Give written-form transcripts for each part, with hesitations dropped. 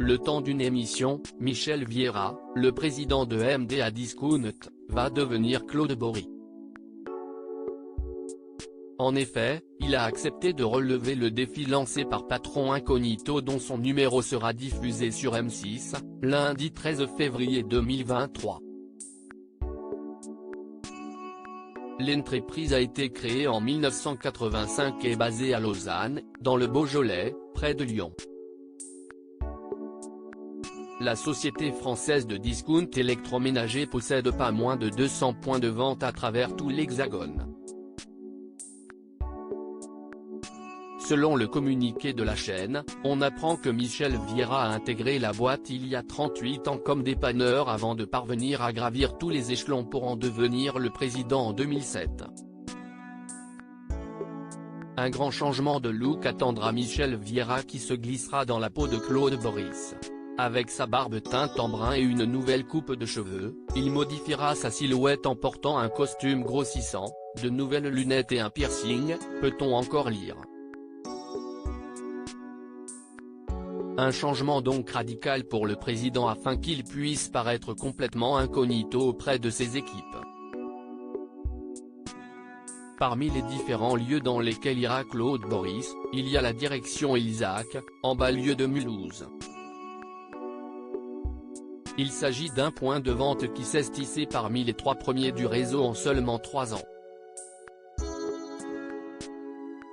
Le temps d'une émission, Michel Vieira, le président de MDA Discount, va devenir Claude Bory. En effet, il a accepté de relever le défi lancé par Patron Incognito dont son numéro sera diffusé sur M6, lundi 13 février 2023. L'entreprise a été créée en 1985 et est basée à Lausanne, dans le Beaujolais, près de Lyon. La société française de discount électroménager possède pas moins de 200 points de vente à travers tout l'Hexagone. Selon le communiqué de la chaîne, on apprend que Michel Vieira a intégré la boîte il y a 38 ans comme dépanneur avant de parvenir à gravir tous les échelons pour en devenir le président en 2007. Un grand changement de look attendra Michel Vieira qui se glissera dans la peau de Claude Bory. Avec sa barbe teinte en brun et une nouvelle coupe de cheveux, il modifiera sa silhouette en portant un costume grossissant, de nouvelles lunettes et un piercing, peut-on encore lire. Un changement donc radical pour le président afin qu'il puisse paraître complètement incognito auprès de ses équipes. Parmi les différents lieux dans lesquels ira Claude Bory, il y a la direction Isaac, en banlieue de Mulhouse. Il s'agit d'un point de vente qui s'est hissé parmi les 3 premiers du réseau en seulement 3 ans.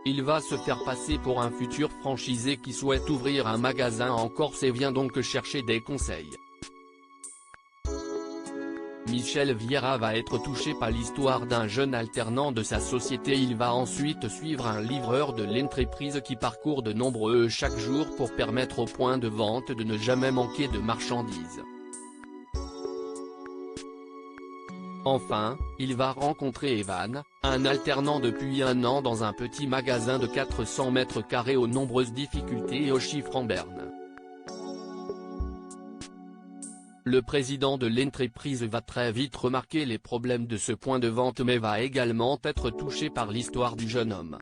Il va se faire passer pour un futur franchisé qui souhaite ouvrir un magasin en Corse et vient donc chercher des conseils. Michel Vieira va être touché par l'histoire d'un jeune alternant de sa société. Il va ensuite suivre un livreur de l'entreprise qui parcourt de nombreux chaque jour pour permettre au point de vente de ne jamais manquer de marchandises. Enfin, il va rencontrer Evan, un alternant depuis 1 an dans un petit magasin de 400 mètres carrés aux nombreuses difficultés et aux chiffres en berne. Le président de l'entreprise va très vite remarquer les problèmes de ce point de vente mais va également être touché par l'histoire du jeune homme.